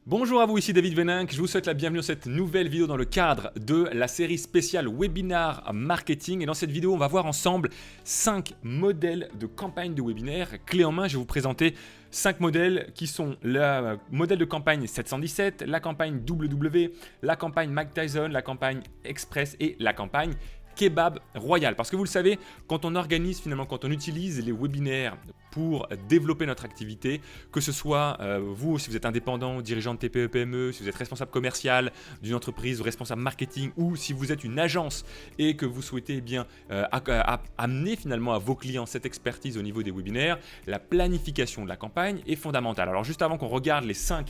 Bonjour à vous, ici David Veninck, je vous souhaite la bienvenue dans cette nouvelle vidéo dans le cadre de la série spéciale Webinar Marketing. Et dans cette vidéo, on va voir ensemble 5 modèles de campagne de webinaire. Clé en main, je vais vous présenter 5 modèles qui sont le modèle de campagne 717, la campagne WW, la campagne Mike Tyson, la campagne Express et la campagne Kebab Royal. Parce que vous le savez, quand on organise quand on utilise les webinaires pour développer notre activité, que ce soit vous, si vous êtes indépendant, dirigeant de TPE, PME, si vous êtes responsable commercial d'une entreprise ou responsable marketing, ou si vous êtes une agence et que vous souhaitez amener finalement à vos clients cette expertise au niveau des webinaires, la planification de la campagne est fondamentale. Alors juste avant qu'on regarde les 5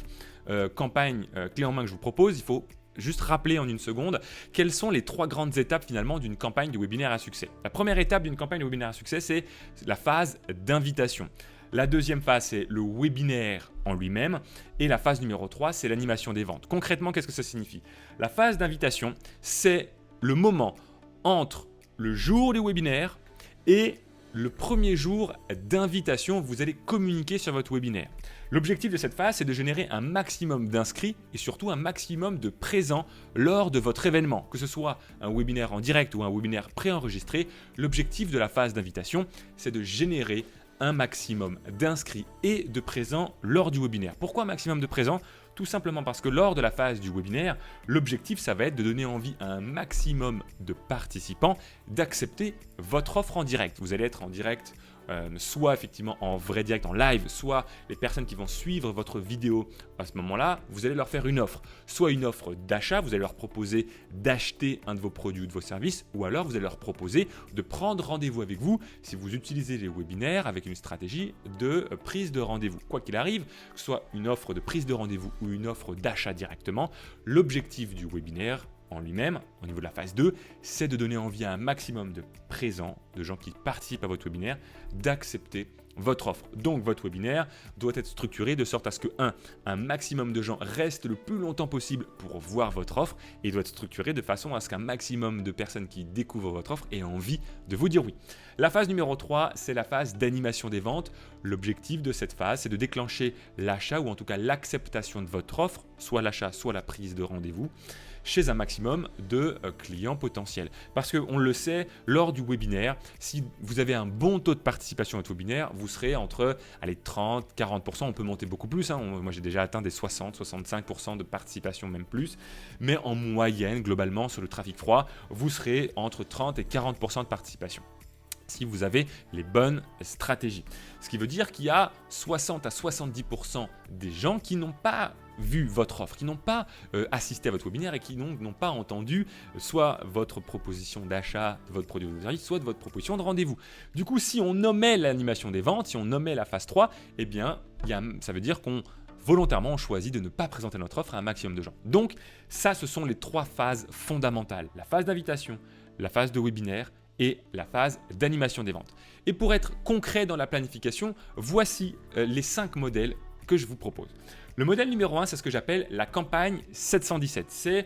campagnes clés en main que je vous propose, il faut juste rappeler en une seconde quelles sont les 3 grandes étapes finalement d'une campagne de webinaire à succès. La première étape d'une campagne de webinaire à succès, c'est la phase d'invitation. La deuxième phase, c'est le webinaire en lui-même. Et la phase numéro 3, c'est l'animation des ventes. Concrètement, qu'est-ce que ça signifie? La phase d'invitation, c'est le moment entre le jour du webinaire et le premier jour d'invitation où vous allez communiquer sur votre webinaire. L'objectif de cette phase, c'est de générer un maximum d'inscrits et surtout un maximum de présents lors de votre événement. Que ce soit un webinaire en direct ou un webinaire préenregistré, l'objectif de la phase d'invitation, c'est de générer un maximum d'inscrits et de présents lors du webinaire. Pourquoi un maximum de présents? Tout simplement parce que lors de la phase du webinaire, l'objectif, ça va être de donner envie à un maximum de participants d'accepter votre offre en direct. Vous allez être en direct, soit effectivement en vrai direct, en live, soit les personnes qui vont suivre votre vidéo à ce moment-là, vous allez leur faire une offre. Soit une offre d'achat, vous allez leur proposer d'acheter un de vos produits ou de vos services, ou alors vous allez leur proposer de prendre rendez-vous avec vous si vous utilisez les webinaires avec une stratégie de prise de rendez-vous. Quoi qu'il arrive, que ce soit une offre de prise de rendez-vous ou une offre d'achat directement, l'objectif du webinaire en lui-même, au niveau de la phase 2, c'est de donner envie à un maximum de présents, de gens qui participent à votre webinaire, d'accepter votre offre. Donc votre webinaire doit être structuré de sorte à ce que un maximum de gens restent le plus longtemps possible pour voir votre offre, et il doit être structuré de façon à ce qu'un maximum de personnes qui découvrent votre offre aient envie de vous dire oui. La phase numéro 3, c'est la phase d'animation des ventes. L'objectif de cette phase, c'est de déclencher l'achat ou en tout cas l'acceptation de votre offre, soit l'achat, soit la prise de rendez-vous, chez un maximum de clients potentiels. Parce qu'on le sait, lors du webinaire, si vous avez un bon taux de participation à votre webinaire, vous serez entre 30, 40%, on peut monter beaucoup plus. Moi, j'ai déjà atteint des 60, 65% de participation, même plus. Mais en moyenne, globalement, sur le trafic froid, vous serez entre 30 et 40% de participation si vous avez les bonnes stratégies. Ce qui veut dire qu'il y a 60 à 70% des gens qui n'ont pas vu votre offre, qui n'ont pas assisté à votre webinaire et qui n'ont pas entendu soit votre proposition d'achat de votre produit ou de service, soit de votre proposition de rendez-vous. Du coup, si on nommait l'animation des ventes, si on nommait la phase 3, eh bien, ça veut dire qu'on volontairement, on choisit de ne pas présenter notre offre à un maximum de gens. Donc, ça, ce sont les 3 phases fondamentales. La phase d'invitation, la phase de webinaire et la phase d'animation des ventes. Et pour être concret dans la planification, voici les 5 modèles que je vous propose. Le modèle numéro 1, c'est ce que j'appelle la campagne 717. C'est,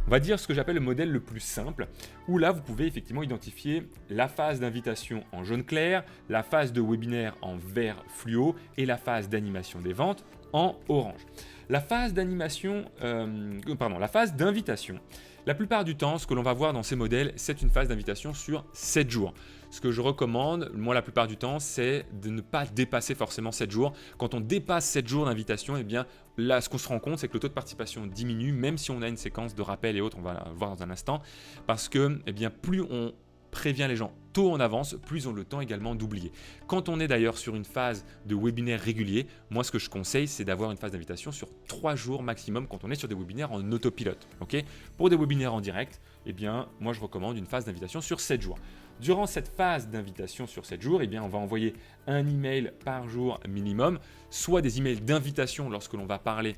on va dire, ce que j'appelle le modèle le plus simple, où là, vous pouvez effectivement identifier la phase d'invitation en jaune clair, la phase de webinaire en vert fluo et la phase d'animation des ventes en orange. La phase d'invitation, la plupart du temps, ce que l'on va voir dans ces modèles, c'est une phase d'invitation sur 7 jours. Ce que je recommande, moi, la plupart du temps, c'est de ne pas dépasser forcément 7 jours. Quand on dépasse 7 jours d'invitation, eh bien, là, ce qu'on se rend compte, c'est que le taux de participation diminue, même si on a une séquence de rappel et autres, on va voir dans un instant, parce que, eh bien, plus on prévient les gens tôt en avance, plus ils ont le temps également d'oublier. Quand on est d'ailleurs sur une phase de webinaire régulier, moi ce que je conseille, c'est d'avoir une phase d'invitation sur 3 jours maximum quand on est sur des webinaires en autopilote. Pour des webinaires en direct, eh bien, moi je recommande une phase d'invitation sur 7 jours. Durant cette phase d'invitation sur 7 jours, eh bien, on va envoyer un email par jour minimum, soit des emails d'invitation lorsque l'on va parler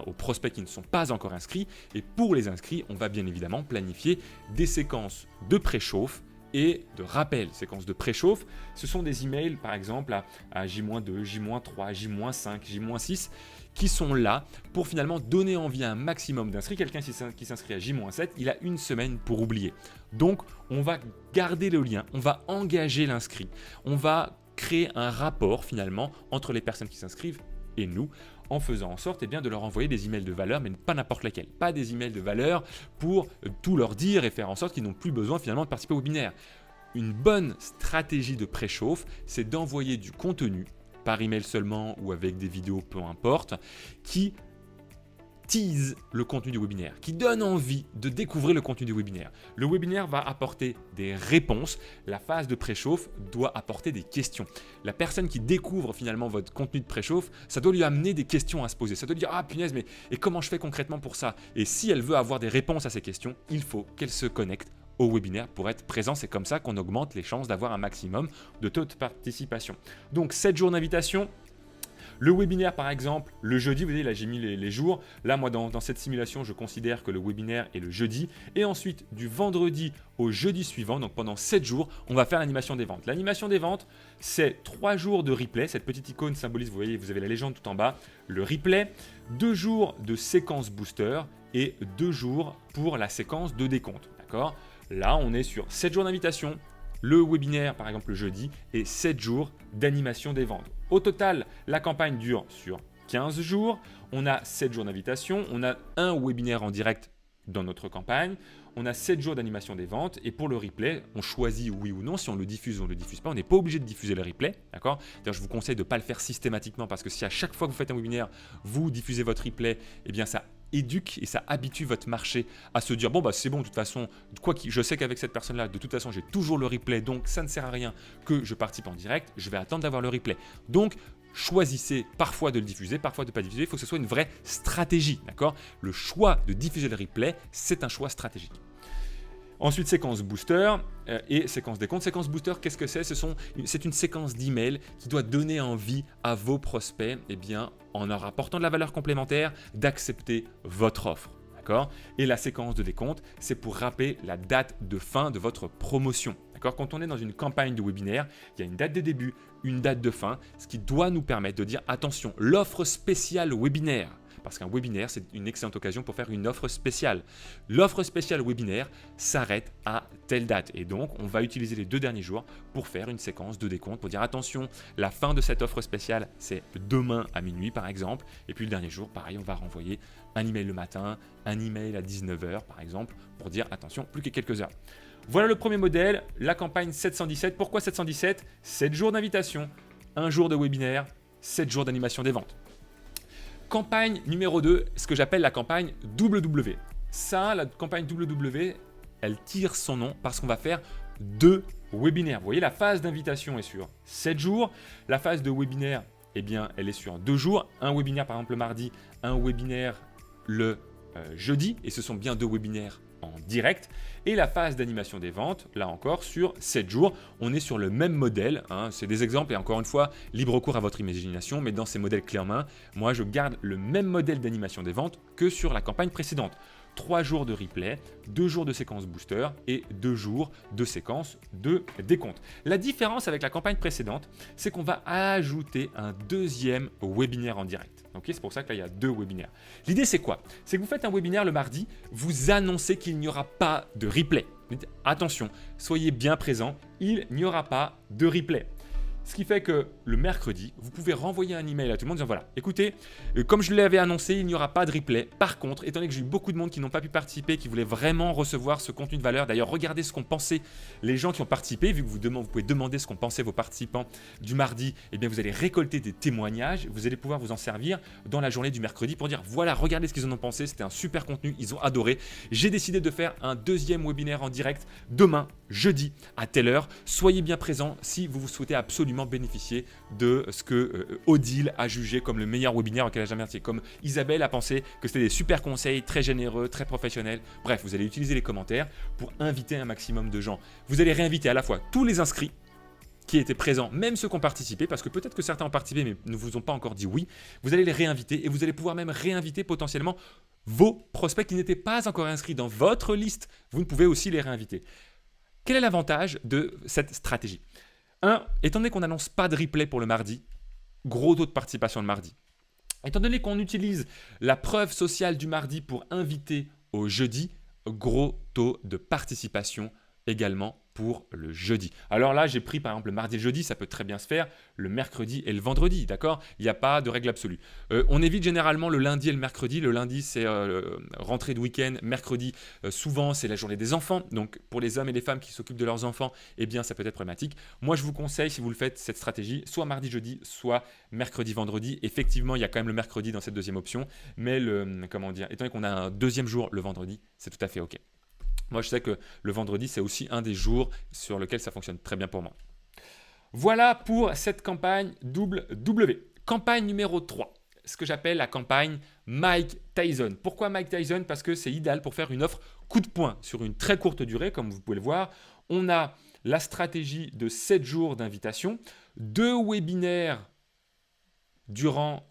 aux prospects qui ne sont pas encore inscrits. Et pour les inscrits, on va bien évidemment planifier des séquences de préchauffe et de rappel. Séquences de préchauffe, ce sont des emails par exemple à J-2, J-3, J-5, J-6 qui sont là pour finalement donner envie à un maximum d'inscrits. Quelqu'un qui s'inscrit à J-7, il a une semaine pour oublier. Donc on va garder le lien, on va engager l'inscrit, on va créer un rapport finalement entre les personnes qui s'inscrivent et nous, en faisant en sorte de leur envoyer des emails de valeur, mais pas n'importe lesquels. Pas des emails de valeur pour tout leur dire et faire en sorte qu'ils n'ont plus besoin finalement de participer au webinaire. Une bonne stratégie de préchauffe, c'est d'envoyer du contenu, par email seulement ou avec des vidéos, peu importe, qui tease le contenu du webinaire, qui donne envie de découvrir le contenu du webinaire. Le webinaire va apporter des réponses, la phase de préchauffe doit apporter des questions. La personne qui découvre finalement votre contenu de préchauffe, ça doit lui amener des questions à se poser. Ça doit lui dire « Ah punaise, mais et comment je fais concrètement pour ça ?» Et si elle veut avoir des réponses à ces questions, il faut qu'elle se connecte au webinaire pour être présent. C'est comme ça qu'on augmente les chances d'avoir un maximum de taux de participation. Donc 7 jours d'invitation. Le webinaire, par exemple, le jeudi, vous voyez, là j'ai mis les jours. Là, moi, dans cette simulation, je considère que le webinaire est le jeudi. Et ensuite, du vendredi au jeudi suivant, donc pendant 7 jours, on va faire l'animation des ventes. L'animation des ventes, c'est 3 jours de replay. Cette petite icône symbolise, vous voyez, vous avez la légende tout en bas, le replay. 2 jours de séquence booster et 2 jours pour la séquence de décompte. D'accord ? Là, on est sur 7 jours d'invitation, le webinaire par exemple le jeudi et 7 jours d'animation des ventes. Au total, la campagne dure sur 15 jours, on a 7 jours d'invitation, on a un webinaire en direct dans notre campagne, on a 7 jours d'animation des ventes et pour le replay, on choisit oui ou non, si on le diffuse ou on ne le diffuse pas, on n'est pas obligé de diffuser le replay, d'accord ? D'ailleurs, je vous conseille de ne pas le faire systématiquement parce que si à chaque fois que vous faites un webinaire, vous diffusez votre replay, eh bien ça éduque et ça habitue votre marché à se dire bon bah c'est bon de toute façon, je sais qu'avec cette personne là de toute façon j'ai toujours le replay donc ça ne sert à rien que je participe en direct, je vais attendre d'avoir le replay. Donc choisissez parfois de le diffuser, parfois de ne pas diffuser, il faut que ce soit une vraie stratégie, d'accord ? Le choix de diffuser le replay, c'est un choix stratégique. Ensuite, séquence booster et séquence décompte. Séquence booster, qu'est-ce que c'est ? C'est une séquence d'emails qui doit donner envie à vos prospects, en leur apportant de la valeur complémentaire, d'accepter votre offre. D'accord ? Et la séquence de décompte, c'est pour rappeler la date de fin de votre promotion. D'accord ? Quand on est dans une campagne de webinaire, il y a une date de début, une date de fin, ce qui doit nous permettre de dire attention, l'offre spéciale webinaire. Parce qu'un webinaire, c'est une excellente occasion pour faire une offre spéciale. L'offre spéciale webinaire s'arrête à telle date. Et donc, on va utiliser les 2 derniers jours pour faire une séquence de décompte, pour dire attention, la fin de cette offre spéciale, c'est demain à minuit par exemple. Et puis le dernier jour, pareil, on va renvoyer un email le matin, un email à 19h par exemple, pour dire attention, plus que quelques heures. Voilà le premier modèle, la campagne 717. Pourquoi 717 ? 7 jours d'invitation, 1 jour de webinaire, 7 jours d'animation des ventes. Campagne numéro 2, ce que j'appelle la campagne WW. Ça, la campagne WW, elle tire son nom parce qu'on va faire 2 webinaires. Vous voyez, la phase d'invitation est sur 7 jours. La phase de webinaire, elle est sur 2 jours. Un webinaire par exemple le mardi, un webinaire le jeudi. Et ce sont bien 2 webinaires en direct. Et la phase d'animation des ventes, là encore, sur 7 jours. On est sur le même modèle. C'est des exemples et encore une fois, libre cours à votre imagination. Mais dans ces modèles clés en main, moi, je garde le même modèle d'animation des ventes que sur la campagne précédente. 3 jours de replay, 2 jours de séquence booster et 2 jours de séquence de décompte. La différence avec la campagne précédente, c'est qu'on va ajouter un 2e webinaire en direct. Okay, c'est pour ça que là, il y a 2 webinaires. L'idée, c'est quoi ? C'est que vous faites un webinaire le mardi, vous annoncez qu'il n'y aura pas de replay. Attention, soyez bien présents, il n'y aura pas de replay. Ce qui fait que le mercredi, vous pouvez renvoyer un email à tout le monde en disant voilà, écoutez, comme je l'avais annoncé, il n'y aura pas de replay. Par contre, étant donné que j'ai eu beaucoup de monde qui n'ont pas pu participer, qui voulaient vraiment recevoir ce contenu de valeur, d'ailleurs, regardez ce qu'ont pensé les gens qui ont participé, vu que vous pouvez demander ce qu'ont pensé vos participants du mardi, vous allez récolter des témoignages, vous allez pouvoir vous en servir dans la journée du mercredi pour dire voilà, regardez ce qu'ils en ont pensé, c'était un super contenu, ils ont adoré. J'ai décidé de faire un 2e webinaire en direct demain, jeudi, à telle heure. Soyez bien présents si vous souhaitez absolument bénéficier de ce que Odile a jugé comme le meilleur webinaire auquel elle a jamais participé. Comme Isabelle a pensé que c'était des super conseils, très généreux, très professionnels. Bref, vous allez utiliser les commentaires pour inviter un maximum de gens. Vous allez réinviter à la fois tous les inscrits qui étaient présents, même ceux qui ont participé, parce que peut-être que certains ont participé mais ne vous ont pas encore dit oui. Vous allez les réinviter et vous allez pouvoir même réinviter potentiellement vos prospects qui n'étaient pas encore inscrits dans votre liste. Vous pouvez aussi les réinviter. Quel est l'avantage de cette stratégie ? 1. Étant donné qu'on n'annonce pas de replay pour le mardi, gros taux de participation le mardi. Étant donné qu'on utilise la preuve sociale du mardi pour inviter au jeudi, gros taux de participation également pour le jeudi. Alors là, j'ai pris par exemple le mardi et le jeudi, ça peut très bien se faire le mercredi et le vendredi, d'accord? Il n'y a pas de règle absolue. On évite généralement le lundi et le mercredi. Le lundi, c'est rentrée de week-end. Mercredi, souvent, c'est la journée des enfants. Donc, pour les hommes et les femmes qui s'occupent de leurs enfants, eh bien, ça peut être problématique. Moi, je vous conseille, si vous le faites, cette stratégie, soit mardi, jeudi, soit mercredi, vendredi. Effectivement, il y a quand même le mercredi dans cette deuxième option, mais étant donné qu'on a un deuxième jour le vendredi, c'est tout à fait OK. Moi, je sais que le vendredi, c'est aussi un des jours sur lequel ça fonctionne très bien pour moi. Voilà pour cette campagne double W. Campagne numéro 3, ce que j'appelle la campagne Mike Tyson. Pourquoi Mike Tyson? Parce que c'est idéal pour faire une offre coup de poing sur une très courte durée, comme vous pouvez le voir. On a la stratégie de 7 jours d'invitation, 2 webinaires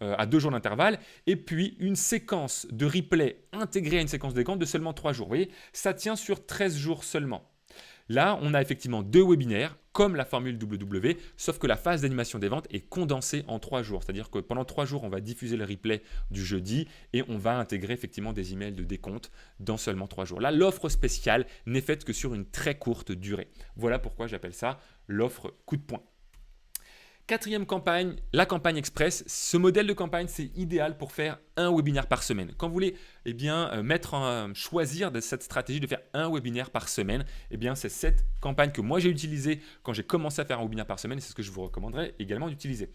à 2 jours d'intervalle, et puis une séquence de replay intégrée à une séquence de compte de seulement 3 jours. Vous voyez, ça tient sur 13 jours seulement. Là, on a effectivement 2 webinaires, comme la formule WW, sauf que la phase d'animation des ventes est condensée en 3 jours. C'est-à-dire que pendant 3 jours, on va diffuser le replay du jeudi et on va intégrer effectivement des emails de décompte dans seulement 3 jours. Là, l'offre spéciale n'est faite que sur une très courte durée. Voilà pourquoi j'appelle ça l'offre coup de poing. Quatrième campagne, la campagne express. Ce modèle de campagne, c'est idéal pour faire un webinaire par semaine. Quand vous voulez choisir de cette stratégie de faire un webinaire par semaine, c'est cette campagne que moi j'ai utilisée quand j'ai commencé à faire un webinaire par semaine et c'est ce que je vous recommanderais également d'utiliser.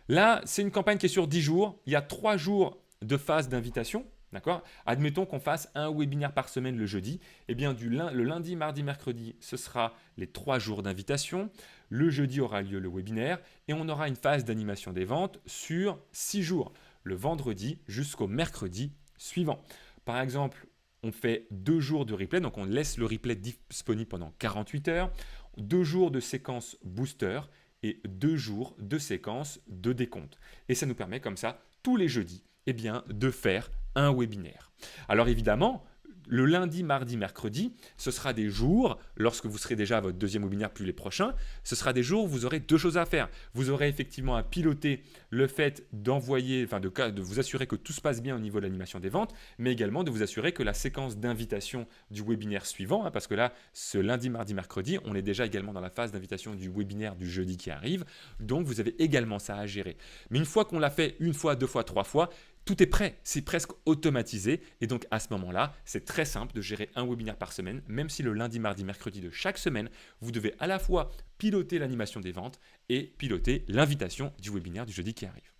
Là, c'est une campagne qui est sur 10 jours. Il y a 3 jours de phase d'invitation. D'accord? Admettons qu'on fasse un webinaire par semaine le jeudi. Le lundi, mardi, mercredi, ce sera les 3 jours d'invitation. Le jeudi aura lieu le webinaire et on aura une phase d'animation des ventes sur 6 jours, le vendredi jusqu'au mercredi suivant. Par exemple, on fait 2 jours de replay, donc on laisse le replay disponible pendant 48 heures, 2 jours de séquence booster et 2 jours de séquence de décompte. Et ça nous permet comme ça, tous les jeudis, de faire un webinaire. Alors évidemment, le lundi, mardi, mercredi, ce sera des jours, lorsque vous serez déjà à votre deuxième webinaire puis les prochains, ce sera des jours où vous aurez 2 choses à faire. Vous aurez effectivement à piloter le fait de vous assurer que tout se passe bien au niveau de l'animation des ventes, mais également de vous assurer que la séquence d'invitation du webinaire suivant, parce que là, ce lundi, mardi, mercredi, on est déjà également dans la phase d'invitation du webinaire du jeudi qui arrive, donc vous avez également ça à gérer. Mais une fois qu'on l'a fait 1 fois, 2 fois, 3 fois, tout est prêt, c'est presque automatisé et donc à ce moment-là, c'est très simple de gérer un webinaire par semaine, même si le lundi, mardi, mercredi de chaque semaine, vous devez à la fois piloter l'animation des ventes et piloter l'invitation du webinaire du jeudi qui arrive.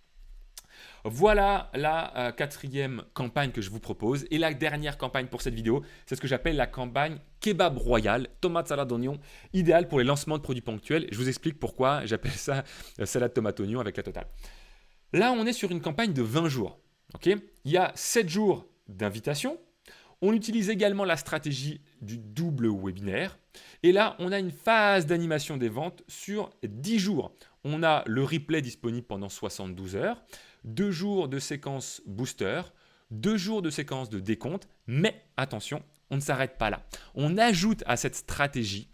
Voilà la 4e campagne que je vous propose. Et la dernière campagne pour cette vidéo, c'est ce que j'appelle la campagne kebab royal, tomate salade oignon, idéal pour les lancements de produits ponctuels. Je vous explique pourquoi j'appelle ça salade tomate oignon avec la totale. Là, on est sur une campagne de 20 jours. Okay, il y a 7 jours d'invitation. On utilise également la stratégie du double webinaire. Et là, on a une phase d'animation des ventes sur 10 jours. On a le replay disponible pendant 72 heures, 2 jours de séquence booster, 2 jours de séquence de décompte. Mais attention, on ne s'arrête pas là. On ajoute à cette stratégie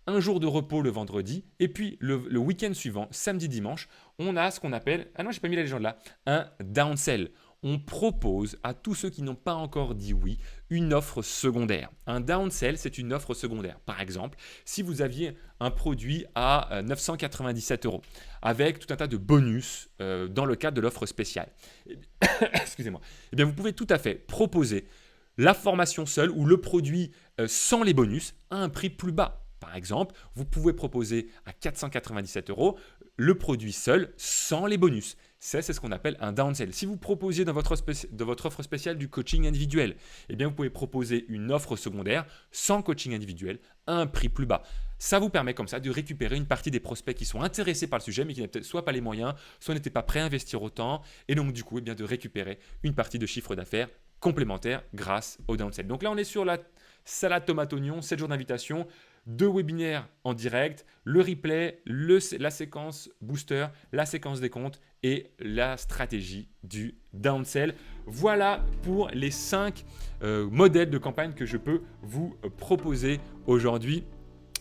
un jour de repos le vendredi, et puis le week-end suivant, samedi, dimanche, on a ce qu'on appelle, ah non, j'ai pas mis la légende là, un downsell. On propose à tous ceux qui n'ont pas encore dit oui une offre secondaire. Un downsell, c'est une offre secondaire. Par exemple, si vous aviez un produit à 997 € avec tout un tas de bonus dans le cadre de l'offre spéciale, excusez-moi, vous pouvez tout à fait proposer la formation seule ou le produit sans les bonus à un prix plus bas. Par exemple, vous pouvez proposer à 497 € le produit seul sans les bonus. C'est ce qu'on appelle un downsell. Si vous proposiez dans votre offre spéciale du coaching individuel, vous pouvez proposer une offre secondaire sans coaching individuel à un prix plus bas. Ça vous permet comme ça de récupérer une partie des prospects qui sont intéressés par le sujet mais qui n'avaient peut-être soit pas les moyens, soit n'étaient pas prêts à investir autant et donc du coup de récupérer une partie de chiffre d'affaires complémentaire grâce au downsell. Donc là on est sur la salade tomate oignon, 7 jours d'invitation, 2 webinaires en direct, le replay, la séquence booster, la séquence des comptes et la stratégie du downsell. Voilà pour les 5 modèles de campagne que je peux vous proposer aujourd'hui.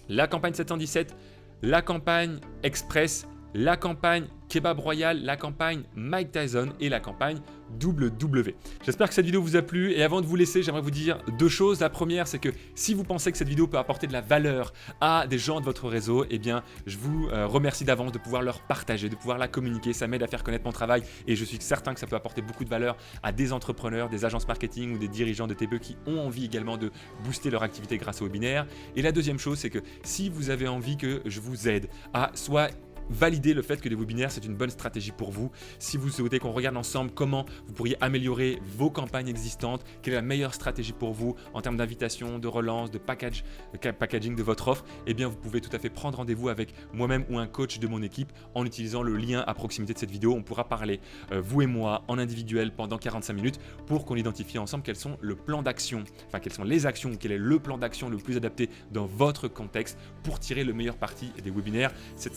La campagne 717, la campagne express la campagne Kebab Royal, la campagne Mike Tyson et la campagne WWE. J'espère que cette vidéo vous a plu et avant de vous laisser, j'aimerais vous dire deux choses. La première, c'est que si vous pensez que cette vidéo peut apporter de la valeur à des gens de votre réseau, eh bien, je vous remercie d'avance de pouvoir leur partager, de pouvoir la communiquer. Ça m'aide à faire connaître mon travail et je suis certain que ça peut apporter beaucoup de valeur à des entrepreneurs, des agences marketing ou des dirigeants de TPE qui ont envie également de booster leur activité grâce au webinaire. Et la deuxième chose, c'est que si vous avez envie que je vous aide à soit valider le fait que les webinaires, c'est une bonne stratégie pour vous. Si vous souhaitez qu'on regarde ensemble comment vous pourriez améliorer vos campagnes existantes, quelle est la meilleure stratégie pour vous en termes d'invitation, de relance, de packaging de votre offre, eh bien vous pouvez tout à fait prendre rendez-vous avec moi-même ou un coach de mon équipe en utilisant le lien à proximité de cette vidéo. On pourra parler, vous et moi, en individuel pendant 45 minutes pour qu'on identifie ensemble quels sont le plan d'action, enfin quelles sont les actions, quel est le plan d'action le plus adapté dans votre contexte pour tirer le meilleur parti des webinaires. Cette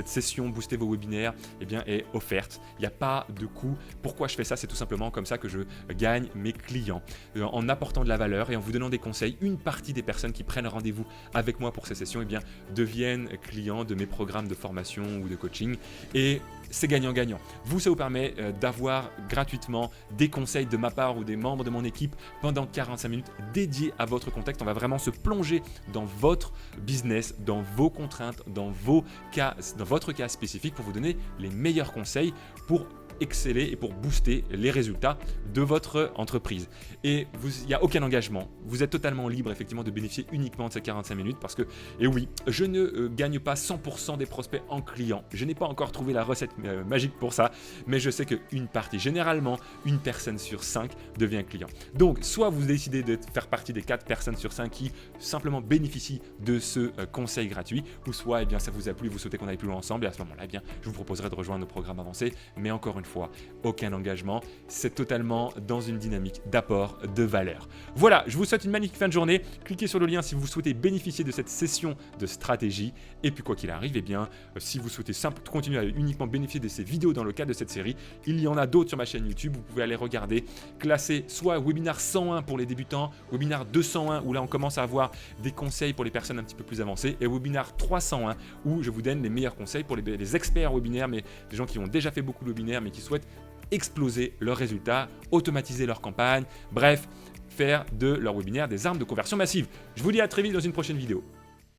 session Booster vos webinaires eh bien, est offerte. Il n'y a pas de coût. Pourquoi je fais ça? C'est tout simplement comme ça que je gagne mes clients. En apportant de la valeur et en vous donnant des conseils, une partie des personnes qui prennent rendez-vous avec moi pour ces sessions eh bien, deviennent clients de mes programmes de formation ou de coaching. Et c'est gagnant-gagnant. Vous, ça vous permet d'avoir gratuitement des conseils de ma part ou des membres de mon équipe pendant 45 minutes dédiés à votre contexte. On va vraiment se plonger dans votre business, dans vos contraintes, dans votre cas spécifique pour vous donner les meilleurs conseils pour exceller et pour booster les résultats de votre entreprise. Et il n'y a aucun engagement. Vous êtes totalement libre effectivement de bénéficier uniquement de ces 45 minutes parce que, et oui, je ne gagne pas 100% des prospects en clients. Je n'ai pas encore trouvé la recette magique pour ça, mais je sais qu'une partie, généralement, une personne sur 5 devient client. Donc, soit vous décidez de faire partie des 4 personnes sur 5 qui simplement bénéficient de ce conseil gratuit, ou soit eh bien, ça vous a plu, vous souhaitez qu'on aille plus loin ensemble, et à ce moment-là, eh bien, je vous proposerai de rejoindre nos programmes avancés, mais encore une fois, aucun engagement, c'est totalement dans une dynamique d'apport de valeur. Voilà, je vous souhaite une magnifique fin de journée. Cliquez sur le lien si vous souhaitez bénéficier de cette session de stratégie. Et puis quoi qu'il arrive, eh bien, si vous souhaitez continuer à uniquement bénéficier de ces vidéos dans le cadre de cette série, il y en a d'autres sur ma chaîne YouTube. Vous pouvez aller regarder, classer soit webinaire 101 pour les débutants, webinaire 201 où là on commence à avoir des conseils pour les personnes un petit peu plus avancées, et webinaire 301 où je vous donne les meilleurs conseils pour les experts webinaires, mais des gens qui ont déjà fait beaucoup de webinaires mais qui souhaitent exploser leurs résultats, automatiser leur campagne, bref, faire de leur webinaire des armes de conversion massive. Je vous dis à très vite dans une prochaine vidéo.